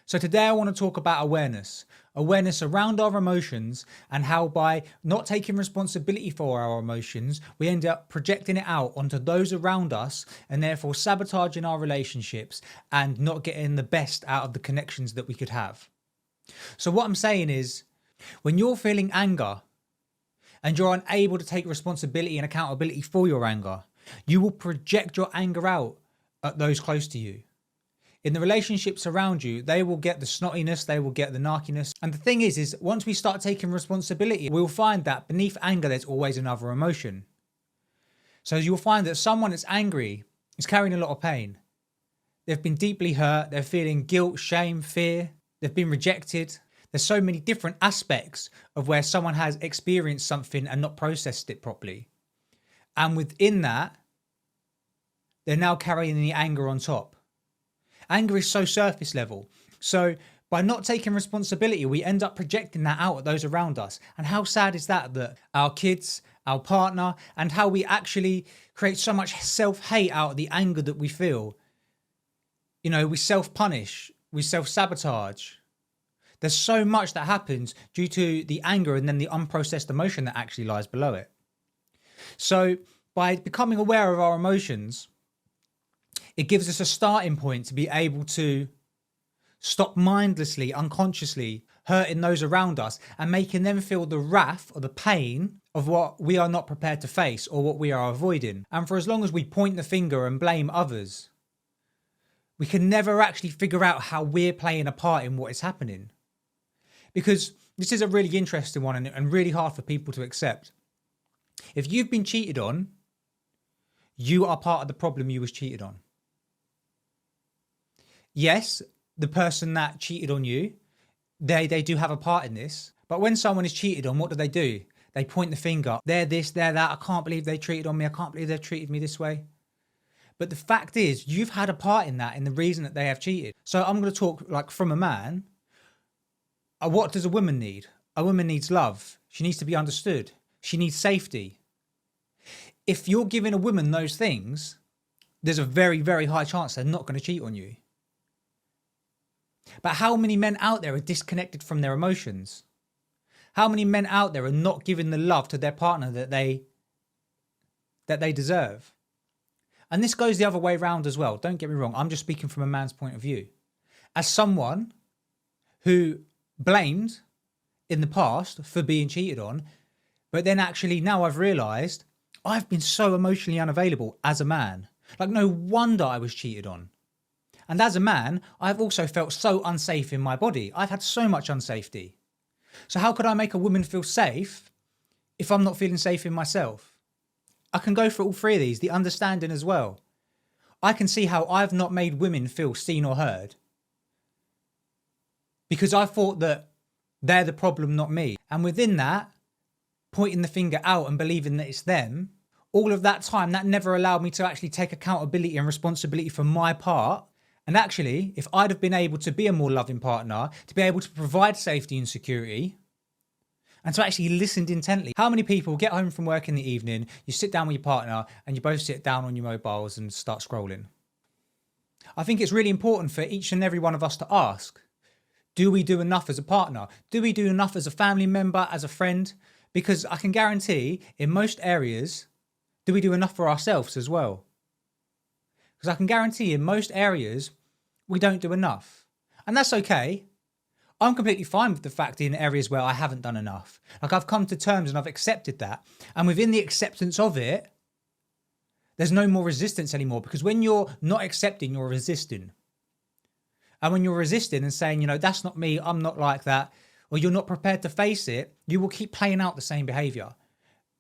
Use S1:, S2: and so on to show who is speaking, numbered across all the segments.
S1: So today I want to talk about awareness around our emotions and how by not taking responsibility for our emotions, we end up projecting it out onto those around us and therefore sabotaging our relationships and not getting the best out of the connections that we could have. So what I'm saying is, when you're feeling anger and you're unable to take responsibility and accountability for your anger, you will project your anger out at those close to you. In the relationships around you, they will get the snottiness, they will get the narkiness. And the thing is once we start taking responsibility, we'll find that beneath anger, there's always another emotion. So you'll find that someone that's angry is carrying a lot of pain. They've been deeply hurt. They're feeling guilt, shame, fear. They've been rejected. There's so many different aspects of where someone has experienced something and not processed it properly. And within that, they're now carrying the anger on top. Anger is so surface level. So by not taking responsibility, we end up projecting that out at those around us. And how sad is that our kids, our partner, and how we actually create so much self-hate out of the anger that we feel. You know, we self-punish, we self-sabotage. There's so much that happens due to the anger and then the unprocessed emotion that actually lies below it. So by becoming aware of our emotions, it gives us a starting point to be able to stop mindlessly, unconsciously hurting those around us and making them feel the wrath or the pain of what we are not prepared to face or what we are avoiding. And for as long as we point the finger and blame others, we can never actually figure out how we're playing a part in what is happening. Because this is a really interesting one and really hard for people to accept. If you've been cheated on, you are part of the problem you was cheated on. Yes, the person that cheated on you, they do have a part in this. But when someone is cheated on, what do? They point the finger. They're this, they're that. I can't believe they cheated on me. I can't believe they've treated me this way. But the fact is, you've had a part in that, in the reason that they have cheated. So I'm going to talk like from a man. What does a woman need? A woman needs love. She needs to be understood. She needs safety. If you're giving a woman those things, there's a very, very high chance they're not going to cheat on you. But how many men out there are disconnected from their emotions? How many men out there are not giving the love to their partner that they deserve? And this goes the other way around as well. Don't get me wrong. I'm just speaking from a man's point of view. As someone who blamed in the past for being cheated on, but then actually now I've realised I've been so emotionally unavailable as a man. Like, no wonder I was cheated on. And as a man, I've also felt so unsafe in my body. I've had so much unsafety. So how could I make a woman feel safe if I'm not feeling safe in myself? I can go for all three of these, the understanding as well. I can see how I've not made women feel seen or heard. Because I thought that they're the problem, not me. And within that, pointing the finger out and believing that it's them, all of that time, that never allowed me to actually take accountability and responsibility for my part. And actually, if I'd have been able to be a more loving partner, to be able to provide safety and security, and to actually listen intently. How many people get home from work in the evening, you sit down with your partner and you both sit down on your mobiles and start scrolling? I think it's really important for each and every one of us to ask, do we do enough as a partner? Do we do enough as a family member, as a friend? Because I can guarantee in most areas, do we do enough for ourselves as well? Because I can guarantee in most areas, we don't do enough. And that's okay. I'm completely fine with the fact in areas where I haven't done enough. Like, I've come to terms and I've accepted that. And within the acceptance of it, there's no more resistance anymore. Because when you're not accepting, you're resisting. And when you're resisting and saying, you know, that's not me, I'm not like that, or you're not prepared to face it, you will keep playing out the same behaviour.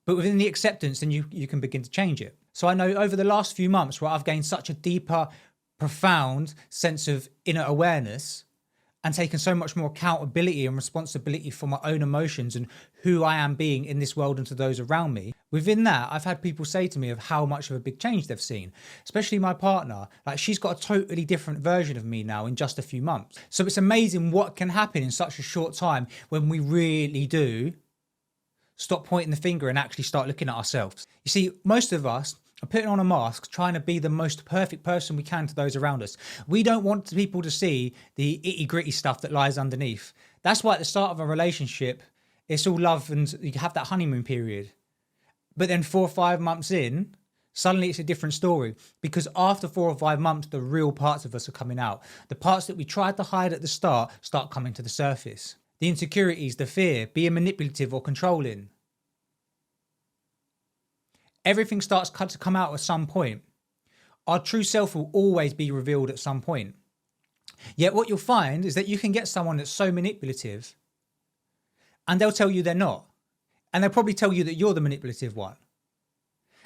S1: But within the acceptance, then you can begin to change it. So I know over the last few months where I've gained such a deeper, profound sense of inner awareness and taken so much more accountability and responsibility for my own emotions and who I am being in this world and to those around me. Within that, I've had people say to me of how much of a big change they've seen, especially my partner. Like, she's got a totally different version of me now in just a few months. So it's amazing what can happen in such a short time when we really do stop pointing the finger and actually start looking at ourselves. You see, most of us of putting on a mask, trying to be the most perfect person we can to those around us. We don't want people to see the itty gritty stuff that lies underneath. That's why at the start of a relationship, it's all love and you have that honeymoon period. But then 4 or 5 months in, suddenly it's a different story, because after 4 or 5 months, the real parts of us are coming out. The parts that we tried to hide at the start coming to the surface. The insecurities, the fear, being manipulative or controlling. Everything starts to come out at some point. Our true self will always be revealed at some point. Yet what you'll find is that you can get someone that's so manipulative and they'll tell you they're not. And they'll probably tell you that you're the manipulative one.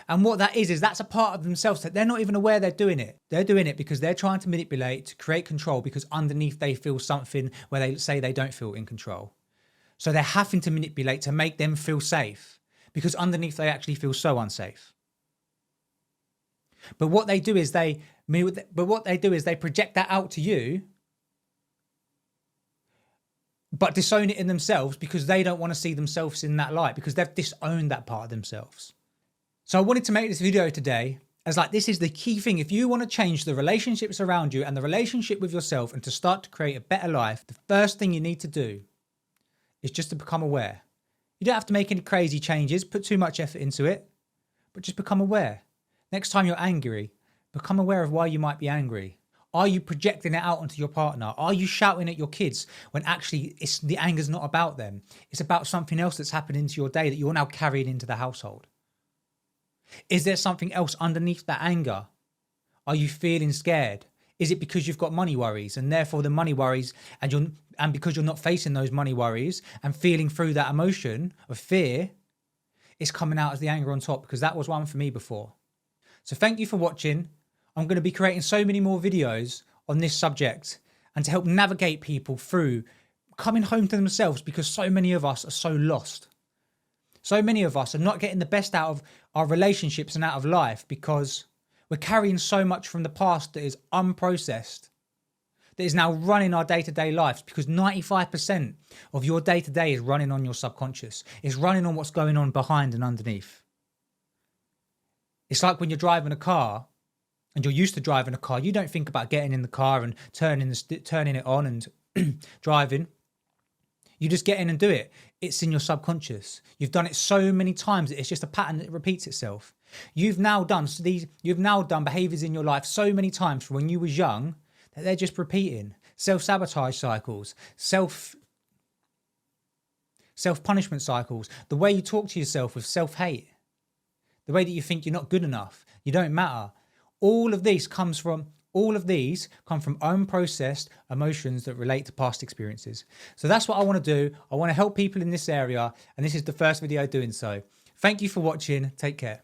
S1: And what that is that's a part of themselves that they're not even aware they're doing it. They're doing it because they're trying to manipulate, to create control, because underneath they feel something where they say they don't feel in control. So they're having to manipulate to make them feel safe, because underneath they actually feel so unsafe. But what they do is they project that out to you, but disown it in themselves because they don't want to see themselves in that light, because they've disowned that part of themselves. So I wanted to make this video today as this is the key thing. If you want to change the relationships around you and the relationship with yourself and to start to create a better life, the first thing you need to do is just to become aware. You don't have to make any crazy changes, put too much effort into it, but just become aware. Next time you're angry, become aware of why you might be angry. Are you projecting it out onto your partner? Are you shouting at your kids when actually the anger's not about them? It's about something else that's happened into your day that you're now carrying into the household. Is there something else underneath that anger? Are you feeling scared? Is it because you've got money worries and therefore the money worries and because you're not facing those money worries and feeling through that emotion of fear, it's coming out as the anger on top, because that was one for me before. So thank you for watching. I'm going to be creating so many more videos on this subject and to help navigate people through coming home to themselves, because so many of us are so lost. So many of us are not getting the best out of our relationships and out of life because we're carrying so much from the past that is unprocessed, that is now running our day-to-day lives, because 95% of your day-to-day is running on your subconscious. It's running on what's going on behind and underneath. It's like when you're driving a car and you're used to driving a car, you don't think about getting in the car and turning it on and driving. You just get in and do it. It's in your subconscious. You've done it so many times that it's just a pattern that repeats itself. You've now done behaviors in your life so many times from when you was young that they're just repeating. Self-sabotage cycles, self-punishment cycles, the way you talk to yourself with self-hate, the way that you think you're not good enough, you don't matter. All of these come from unprocessed emotions that relate to past experiences. So that's what I want to do. I want to help people in this area, and this is the first video doing so. Thank you for watching. Take care.